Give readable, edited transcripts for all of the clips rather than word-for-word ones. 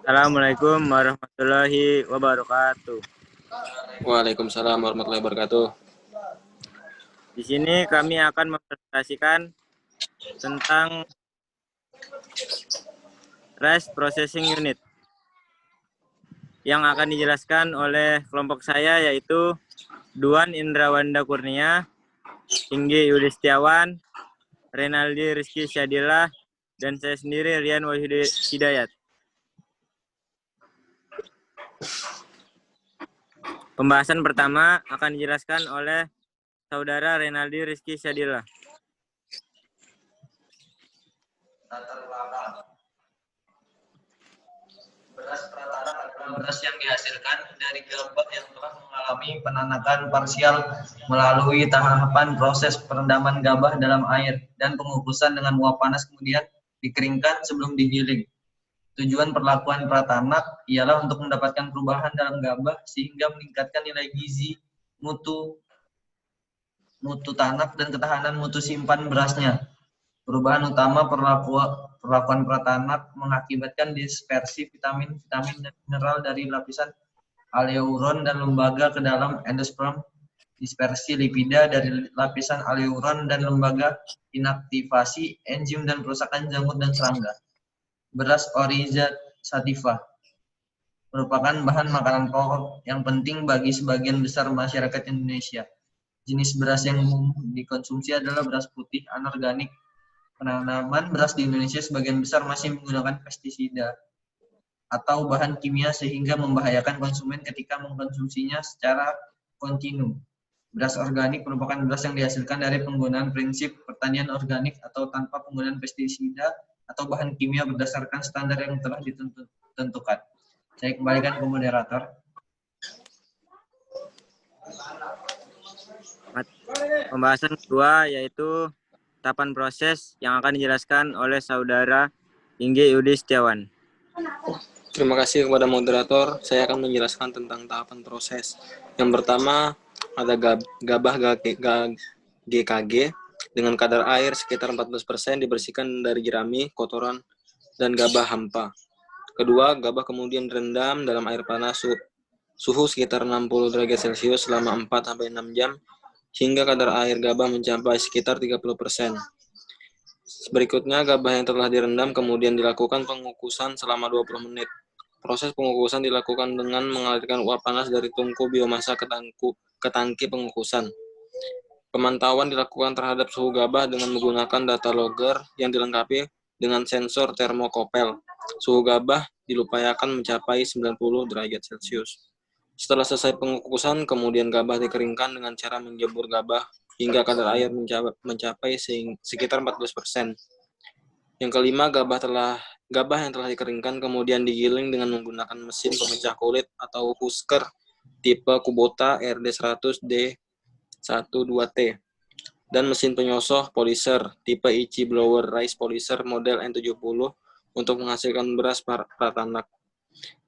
Assalamualaikum warahmatullahi wabarakatuh. Waalaikumsalam warahmatullahi wabarakatuh. Di sini kami akan mempresentasikan tentang Rice Processing Unit yang akan dijelaskan oleh kelompok saya, yaitu Duan Indrawanda Kurnia, Inggi Yudistiawan, Renaldi Rizky Syadillah, dan saya sendiri Rian Wahyudi Hidayat. Pembahasan pertama akan dijelaskan oleh Saudara Renaldi Rizky Syadillah. Beras pratanak adalah beras yang dihasilkan dari gabah yang telah mengalami penanakan parsial melalui tahapan proses perendaman gabah dalam air dan pengukusan dengan uap panas, kemudian dikeringkan sebelum digiling. Tujuan perlakuan pratanak ialah untuk mendapatkan perubahan dalam gabah sehingga meningkatkan nilai gizi, mutu tanak, dan ketahanan mutu simpan berasnya. Perubahan utama perlakuan pratanak mengakibatkan dispersi vitamin dan mineral dari lapisan aleuron dan lembaga ke dalam endosperm, dispersi lipida dari lapisan aleuron dan lembaga, inaktivasi enzim dan perusakan jamur dan serangga. Beras Oryza sativa merupakan bahan makanan pokok yang penting bagi sebagian besar masyarakat Indonesia. Jenis beras yang umum dikonsumsi adalah beras putih anorganik. Penanaman beras di Indonesia sebagian besar masih menggunakan pestisida atau bahan kimia sehingga membahayakan konsumen ketika mengkonsumsinya secara kontinu. Beras organik merupakan beras yang dihasilkan dari penggunaan prinsip pertanian organik atau tanpa penggunaan pestisida atau bahan kimia berdasarkan standar yang telah ditentukan. Saya kembalikan ke moderator. Pembahasan kedua yaitu tahapan proses yang akan dijelaskan oleh Saudara Inggi Yudistiawan. Terima kasih kepada moderator. Saya akan menjelaskan tentang tahapan proses. Yang pertama ada gabah GKG dengan kadar air sekitar 14% dibersihkan dari jerami, kotoran, dan gabah hampa. Kedua, gabah kemudian direndam dalam air panas suhu sekitar 60 derajat Celcius selama 4-6 jam hingga kadar air gabah mencapai sekitar 30%. Berikutnya, gabah yang telah direndam kemudian dilakukan pengukusan selama 20 menit. Proses pengukusan dilakukan dengan mengalirkan uap panas dari tungku biomasa ke tangki pengukusan. Pemantauan dilakukan terhadap suhu gabah dengan menggunakan data logger yang dilengkapi dengan sensor termokopel. Suhu gabah diupayakan mencapai 90 derajat Celcius. Setelah selesai pengukusan, kemudian gabah dikeringkan dengan cara menjemur gabah hingga kadar air mencapai sekitar 14%. Yang kelima, gabah yang telah dikeringkan kemudian digiling dengan menggunakan mesin pemecah kulit atau husker tipe Kubota RD100D12T dan mesin penyosok polisher tipe Ichi Blower Rice Polisher model N70 untuk menghasilkan beras pratanak.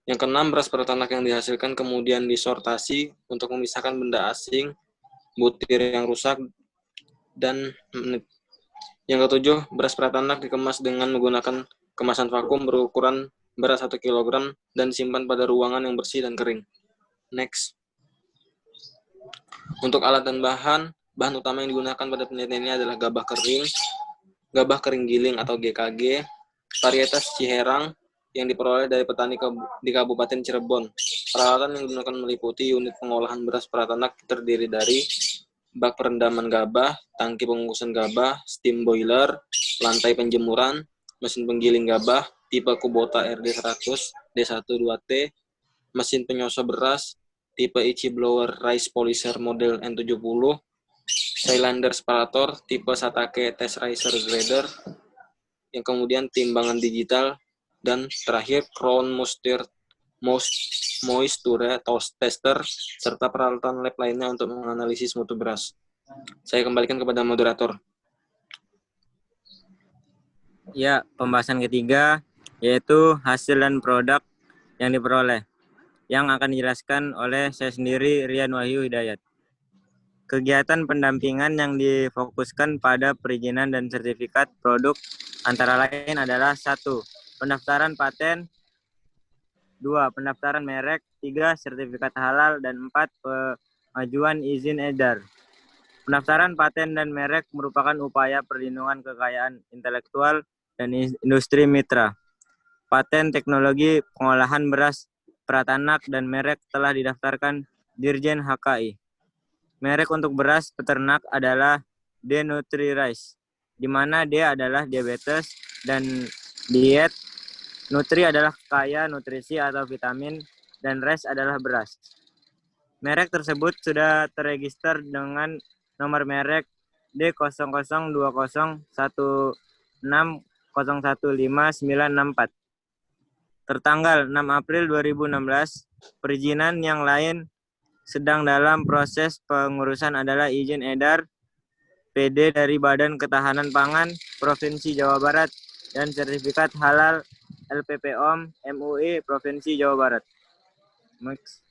Yang keenam, beras pratanak yang dihasilkan kemudian disortasi untuk memisahkan benda asing, butir yang rusak, dan menit. Yang ketujuh, beras pratanak dikemas dengan menggunakan kemasan vakum berukuran beras 1 kg dan disimpan pada ruangan yang bersih dan kering. Next. Untuk alat dan bahan utama yang digunakan pada penelitian ini adalah gabah kering giling atau GKG, varietas Ciherang yang diperoleh dari petani di Kabupaten Cirebon. Peralatan yang digunakan meliputi unit pengolahan beras pratanak terdiri dari bak perendaman gabah, tangki pengukusan gabah, steam boiler, lantai penjemuran, mesin penggiling gabah tipe Kubota RD100D12T, mesin penyosok beras tipe Ichi Blower Rice Polisher model N70, cylinder separator tipe Satake Test Riser Grader, yang kemudian timbangan digital, dan terakhir crown moisture tester serta peralatan lab lainnya untuk menganalisis mutu beras. Saya kembalikan kepada moderator. Ya, pembahasan ketiga yaitu hasil dan produk yang diperoleh, yang akan dijelaskan oleh saya sendiri Rian Wahyu Hidayat. Kegiatan pendampingan yang difokuskan pada perizinan dan sertifikat produk antara lain adalah 1. Pendaftaran paten, 2. Pendaftaran merek, 3. Sertifikat halal, dan 4. Pengajuan izin edar. Pendaftaran paten dan merek merupakan upaya perlindungan kekayaan intelektual dan industri mitra. Paten teknologi pengolahan beras pratanak dan merek telah didaftarkan Dirjen HKI. Merek untuk beras peternak adalah D-Nutri Rice, di mana D adalah diabetes dan diet, Nutri adalah kaya nutrisi atau vitamin, dan Rice adalah beras. Merek tersebut sudah terregister dengan nomor merek D000161601594. Tertanggal 6 April 2016, perizinan yang lain sedang dalam proses pengurusan adalah izin edar PD dari Badan Ketahanan Pangan Provinsi Jawa Barat dan sertifikat halal LPPOM MUI Provinsi Jawa Barat. Next.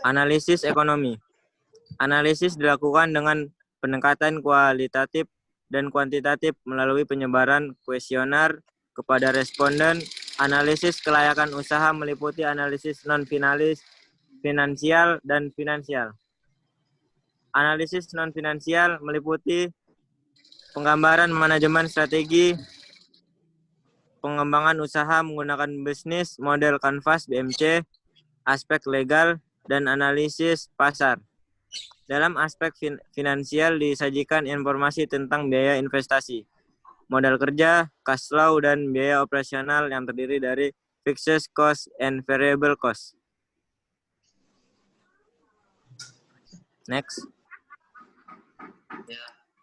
Analisis ekonomi. Analisis dilakukan dengan pendekatan kualitatif dan kuantitatif melalui penyebaran kuesioner kepada responden. Analisis kelayakan usaha meliputi analisis non-finalis, finansial, dan finansial. Analisis non-finansial meliputi penggambaran manajemen strategi, pengembangan usaha menggunakan bisnis model kanvas BMC, aspek legal, dan analisis pasar. Dalam aspek finansial disajikan informasi tentang biaya investasi, modal kerja, cash flow, dan biaya operasional yang terdiri dari fixed cost and variable cost. Next.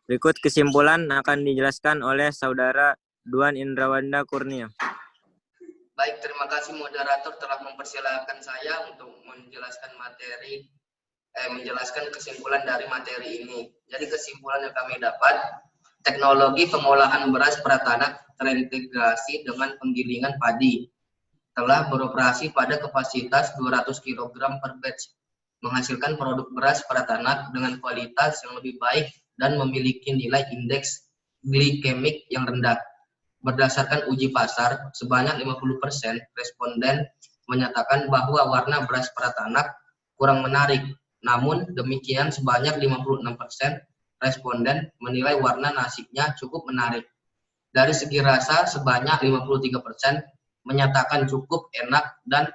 Berikut kesimpulan akan dijelaskan oleh Saudara Duan Indrawanda Kurnia. Baik, terima kasih moderator telah mempersilahkan saya untuk menjelaskan menjelaskan kesimpulan dari materi ini. Jadi kesimpulan yang kami dapat, teknologi pengolahan beras pratanak terintegrasi dengan penggilingan padi telah beroperasi pada kapasitas 200 kg per batch, menghasilkan produk beras pratanak dengan kualitas yang lebih baik dan memiliki nilai indeks glikemik yang rendah. Berdasarkan uji pasar, sebanyak 50% responden menyatakan bahwa warna beras pratanak kurang menarik. Namun demikian sebanyak 56% responden menilai warna nasinya cukup menarik. Dari segi rasa, sebanyak 53% menyatakan cukup enak, dan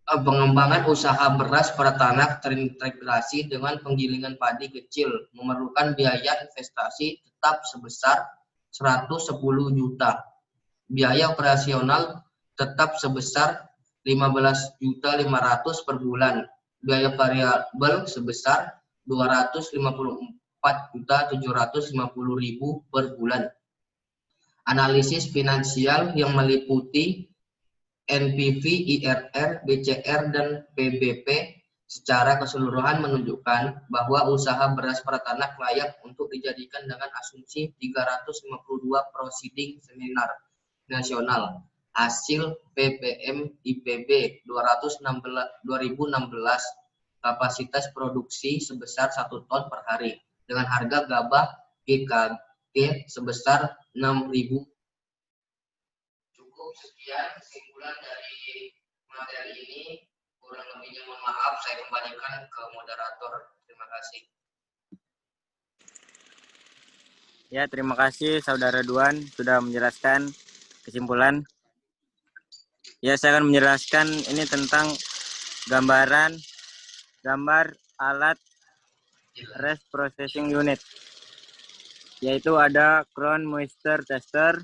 pengembangan usaha beras pratanak terintegrasi dengan penggilingan padi kecil memerlukan biaya investasi tetap sebesar 110 juta. Biaya operasional tetap sebesar 15.500 per bulan. Biaya variabel sebesar 254.750.000 per bulan. Analisis finansial yang meliputi NPV, IRR, BCR, dan PBP secara keseluruhan menunjukkan bahwa usaha beras pratanak layak untuk dijadikan dengan asumsi 352 proceeding seminar nasional. Hasil PPM IPB 2016, kapasitas produksi sebesar 1 ton per hari, dengan harga gabah GKG sebesar 6.000. Cukup sekian kesimpulan dari materi ini. Kurang lebihnya mohon maaf, saya kembalikan ke moderator. Terima kasih. Ya, terima kasih Saudara Duan sudah menjelaskan kesimpulan. Ya, saya akan menjelaskan ini tentang gambar alat rest processing unit, yaitu ada crown moisture tester,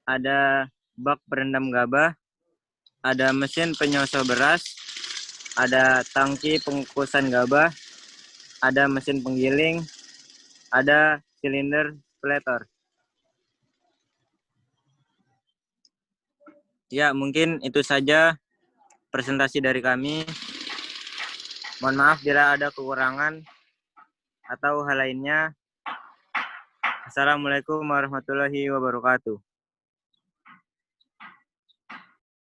ada bak perendam gabah, ada mesin penyosor beras, ada tangki pengukusan gabah, ada mesin penggiling, ada silinder splatter. Ya, mungkin itu saja presentasi dari kami. Mohon maaf bila ada kekurangan atau hal lainnya. Assalamualaikum warahmatullahi wabarakatuh.